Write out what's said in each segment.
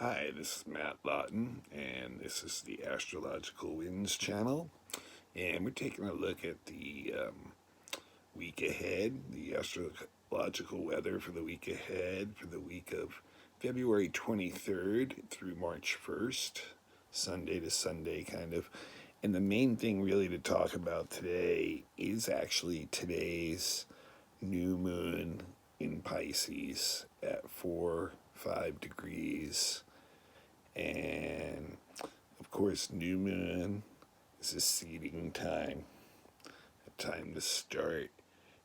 Hi, this is Matt Lawton, and this is the Astrological Winds channel. And we're taking a look at the week ahead, the astrological weather for the week ahead, for the week of February 23rd through March 1st, Sunday to Sunday, kind of. And the main thing, really, to talk about today is actually today's new moon in Pisces at 5 degrees. And of course, new moon is a seeding time, a time to start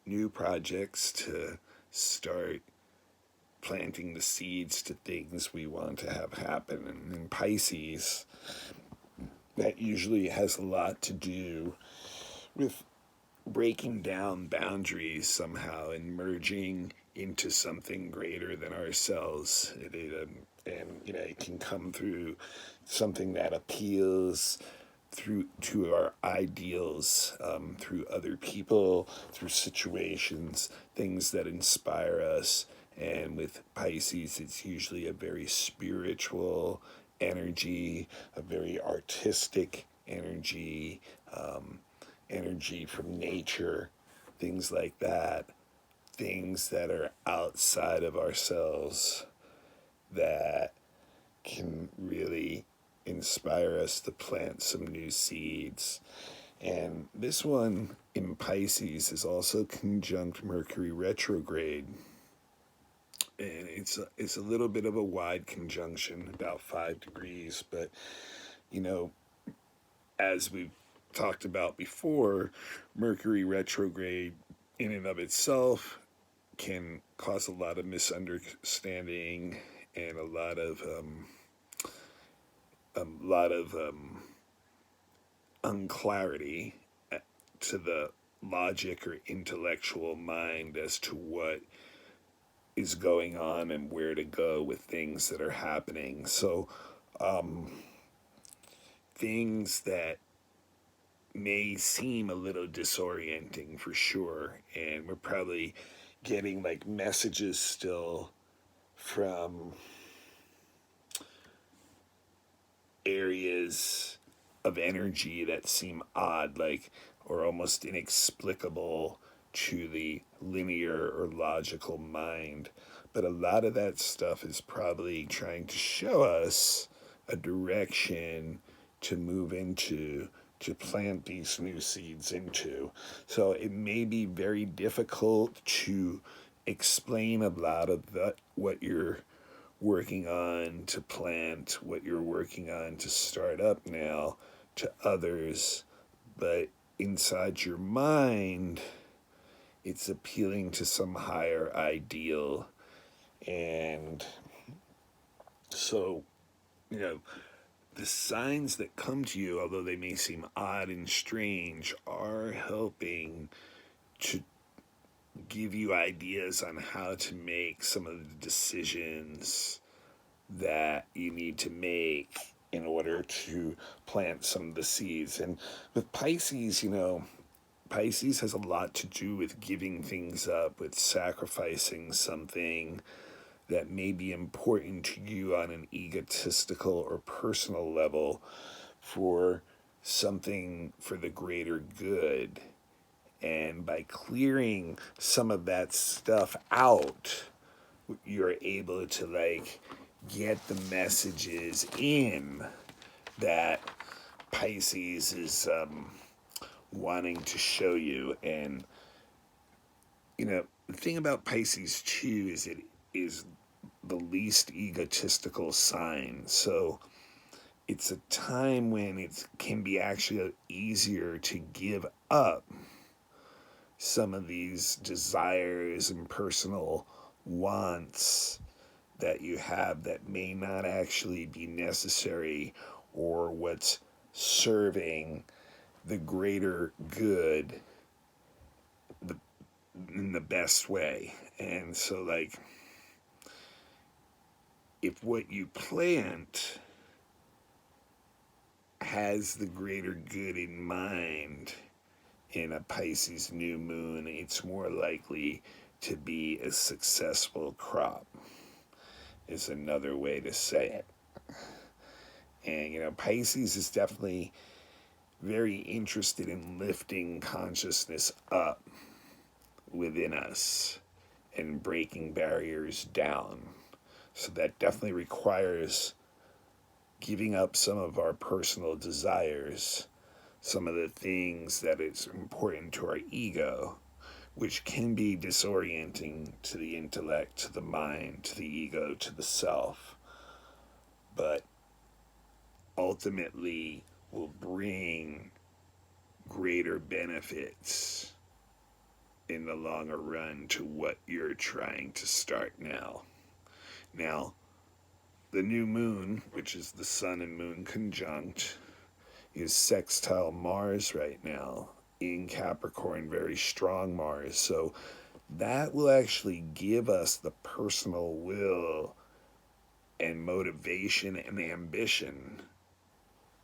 new projects, to start planting the seeds to things we want to have happen. And in Pisces, that usually has a lot to do with breaking down boundaries somehow and merging into something greater than ourselves. It can come through something that appeals through to our ideals, through other people, through situations, things that inspire us. And with Pisces, it's usually a very spiritual energy, a very artistic energy, energy from nature, things like that, things that are outside of ourselves that can really inspire us to plant some new seeds. And this one in Pisces is also conjunct Mercury retrograde. And it's a little bit of a wide conjunction, about 5 degrees, but you know, as we've talked about before, Mercury retrograde in and of itself can cause a lot of misunderstanding and a lot of unclarity to the logic or intellectual mind as to what is going on and where to go with things that are happening. So things that may seem a little disorienting for sure, and we're probably getting like messages still from areas of energy that seem odd, like, or almost inexplicable to the linear or logical mind. But a lot of that stuff is probably trying to show us a direction to move into, to plant these new seeds into. So it may be very difficult to explain a lot of what you're working on to plant, what you're working on to start up now, to others. But inside your mind, it's appealing to some higher ideal. And so, you know, the signs that come to you, although they may seem odd and strange, are helping to give you ideas on how to make some of the decisions that you need to make in order to plant some of the seeds. And with Pisces, Pisces has a lot to do with giving things up, with sacrificing something that may be important to you on an egotistical or personal level for something for the greater good. And by clearing some of that stuff out, you're able to get the messages in that Pisces is wanting to show you. And the thing about Pisces too is it is the least egotistical sign. So it's a time when it can be actually easier to give up some of these desires and personal wants that you have that may not actually be necessary or what's serving the greater good in the best way. And so, if what you plant has the greater good in mind in a Pisces new moon, it's more likely to be a successful crop, is another way to say it. And, Pisces is definitely very interested in lifting consciousness up within us and breaking barriers down. So that definitely requires giving up some of our personal desires, some of the things that is important to our ego, which can be disorienting to the intellect, to the mind, to the ego, to the self, but ultimately will bring greater benefits in the longer run to what you're trying to start now. Now, the new moon, which is the sun and moon conjunct, is sextile Mars right now in Capricorn, very strong Mars. So that will actually give us the personal will and motivation and ambition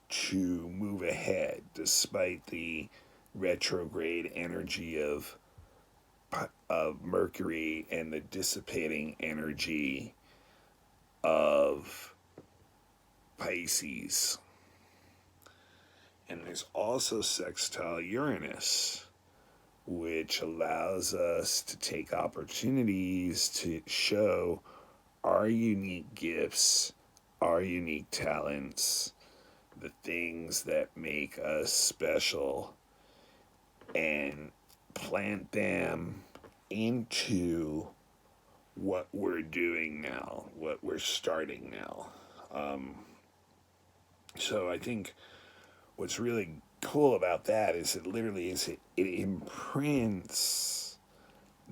to move ahead despite the retrograde energy of Mercury and the dissipating energy of Pisces. And there's also sextile Uranus, which allows us to take opportunities to show our unique gifts, our unique talents, the things that make us special, and plant them into what we're doing now, what we're starting now. So I think what's really cool about that is it imprints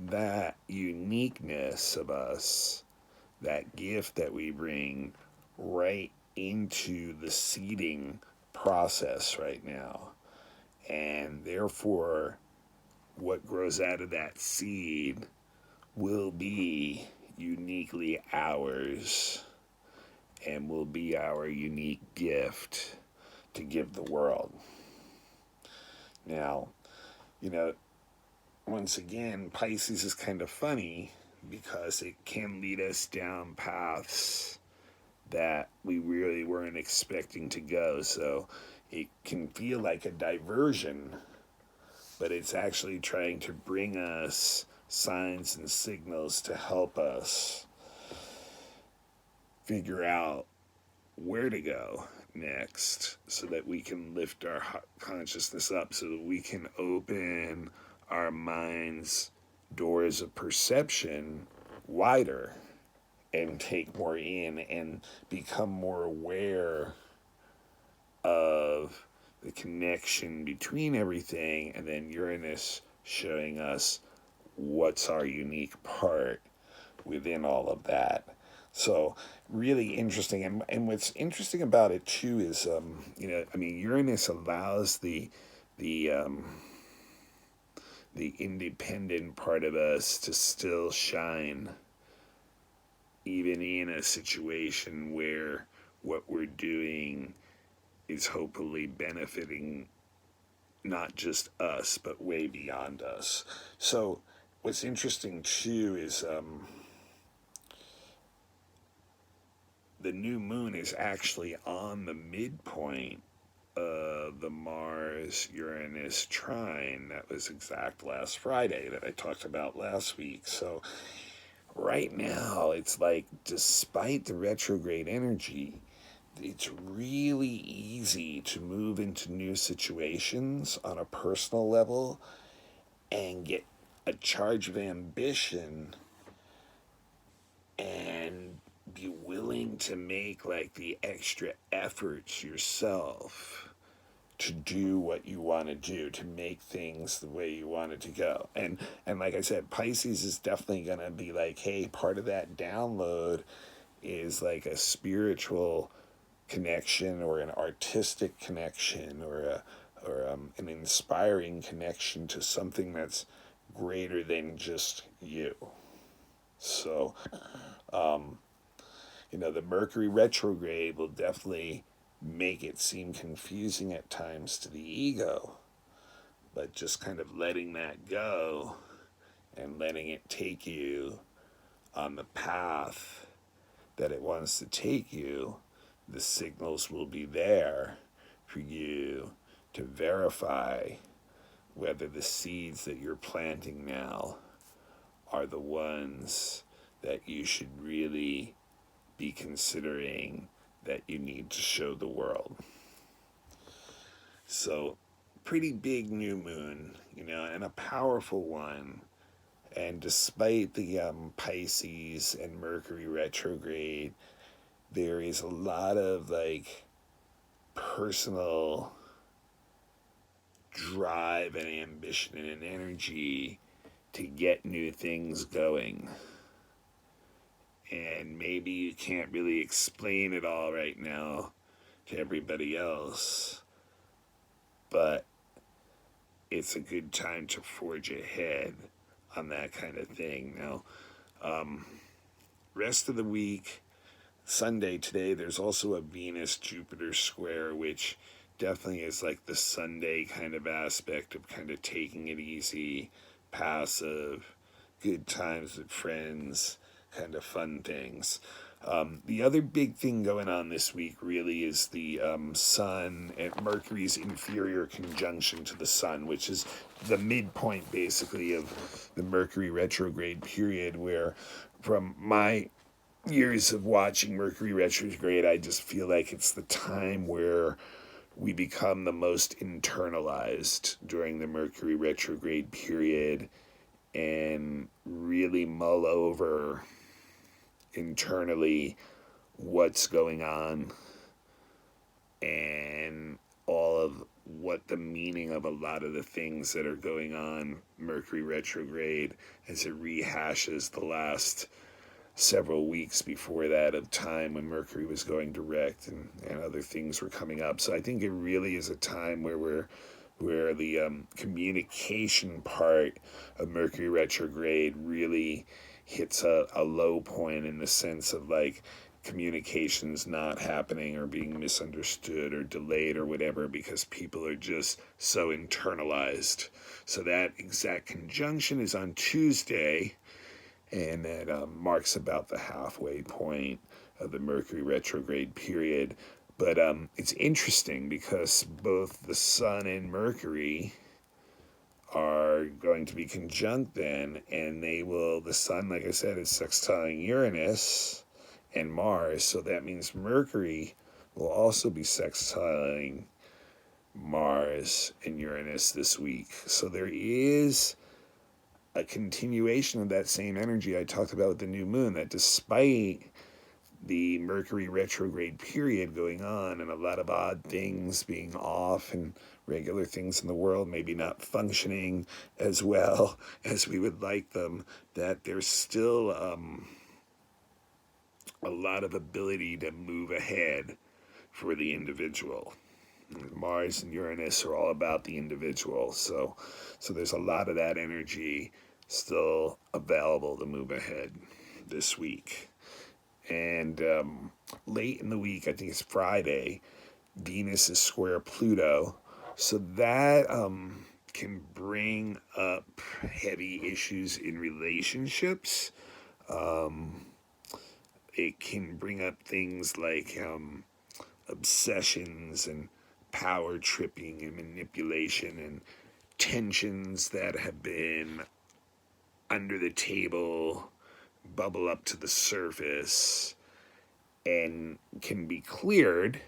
that uniqueness of us, that gift that we bring, right into the seeding process right now. And therefore, what grows out of that seed will be uniquely ours and will be our unique gift to give the world. Now, once again, Pisces is kind of funny because it can lead us down paths that we really weren't expecting to go. So it can feel like a diversion, but it's actually trying to bring us signs and signals to help us figure out where to go next so that we can lift our consciousness up, so that we can open our mind's doors of perception wider and take more in and become more aware of the connection between everything, and then Uranus showing us what's our unique part within all of that. So really interesting, and what's interesting about it too is, Uranus allows the independent part of us to still shine, even in a situation where what we're doing is hopefully benefiting not just us, but way beyond us. So what's interesting too is the new moon is actually on the midpoint of the Mars-Uranus trine that was exact last Friday that I talked about last week. So right now, it's like, despite the retrograde energy, it's really easy to move into new situations on a personal level and get a charge of ambition and be willing to make like the extra efforts yourself to do what you want to do, to make things the way you want it to go. And like I said, Pisces is definitely going to be like, hey, part of that download is like a spiritual connection or an artistic connection or an inspiring connection to something that's greater than just you. So, the Mercury retrograde will definitely make it seem confusing at times to the ego, but just kind of letting that go and letting it take you on the path that it wants to take you the signals will be there for you to verify whether the seeds that you're planting now are the ones that you should really be considering that you need to show the world. So, pretty big new moon, and a powerful one. And despite the Pisces and Mercury retrograde, there is a lot of personal drive and ambition and energy to get new things going. And maybe you can't really explain it all right now to everybody else, but it's a good time to forge ahead on that kind of thing. Now, rest of the week, Sunday today, there's also a Venus-Jupiter square, which definitely is like the Sunday kind of aspect of kind of taking it easy, passive, good times with friends, kind of fun things. The other big thing going on this week really is the Sun and Mercury's inferior conjunction to the Sun, which is the midpoint basically of the Mercury retrograde period, where from my years of watching Mercury retrograde, I just feel like it's the time where we become the most internalized during the Mercury retrograde period and really mull over internally what's going on and all of what the meaning of a lot of the things that are going on Mercury retrograde as it rehashes the last several weeks before that of time when Mercury was going direct and other things were coming up. So I think it really is a time where the communication part of Mercury retrograde really hits a low point, in the sense of communications not happening or being misunderstood or delayed or whatever, because people are just so internalized. So that exact conjunction is on Tuesday, and that marks about the halfway point of the Mercury retrograde period. But it's interesting because both the Sun and Mercury are going to be conjunct then, and the Sun, like I said, is sextiling Uranus and Mars, so that means Mercury will also be sextiling Mars and Uranus this week. So there is a continuation of that same energy I talked about with the new moon, that despite the Mercury retrograde period going on and a lot of odd things being off and regular things in the world maybe not functioning as well as we would like them, that there's still a lot of ability to move ahead for the individual. Mars and Uranus are all about the individual, so there's a lot of that energy still available to move ahead this week. And late in the week, I think it's Friday, Venus is square Pluto, so that can bring up heavy issues in relationships. It can bring up things like obsessions and power tripping and manipulation and tensions that have been under the table bubble up to the surface and can be cleared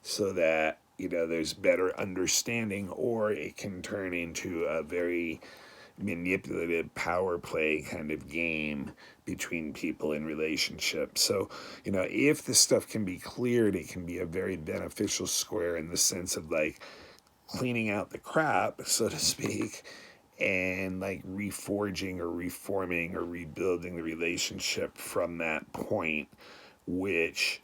so that there's better understanding, or it can turn into a very manipulative power play kind of game between people in relationships. So if this stuff can be cleared, it can be a very beneficial square in the sense of cleaning out the crap, so to speak, and reforging or reforming or rebuilding the relationship from that point, which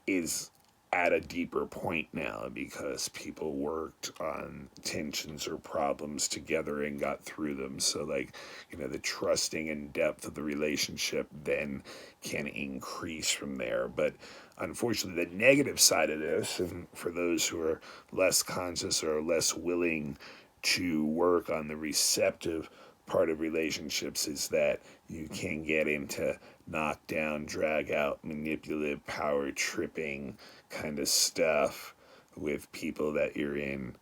is at a deeper point now because people worked on tensions or problems together and got through them. So the trusting and depth of the relationship then can increase from there. But unfortunately, the negative side of this, and for those who are less conscious or less willing to work on the receptive part of relationships, is that you can get into knock down, drag out, manipulative, power tripping kind of stuff with people that you're in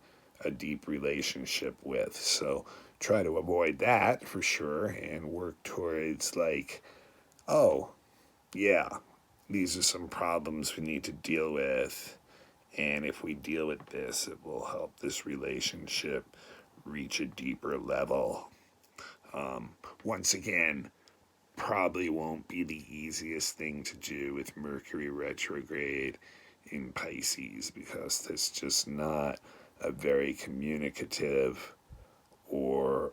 a deep relationship with. So try to avoid that for sure and work towards, like, oh, yeah, these are some problems we need to deal with. And if we deal with this, it will help this relationship reach a deeper level. Once again, probably won't be the easiest thing to do with Mercury retrograde in Pisces, because that's just not a very communicative or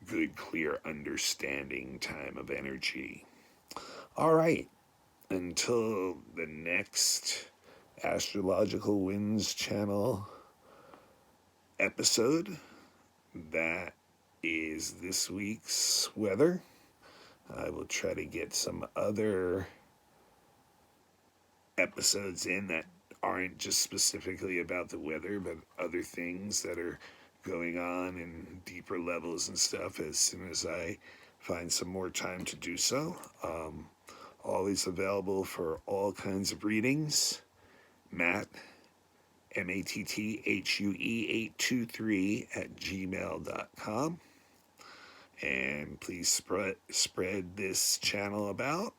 good, clear understanding time of energy. All right, until the next Astrological Winds channel episode, that is this week's weather. I will try to get some other episodes in that aren't just specifically about the weather, but other things that are going on in deeper levels and stuff as soon as I find some more time to do so. Always available for all kinds of readings. Matt, MATTHUE823 @gmail.com. And please spread this channel about.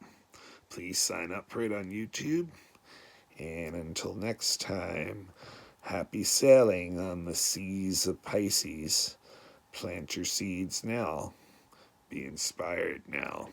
Please sign up for it on YouTube. And until next time, happy sailing on the seas of Pisces. Plant your seeds now. Be inspired now.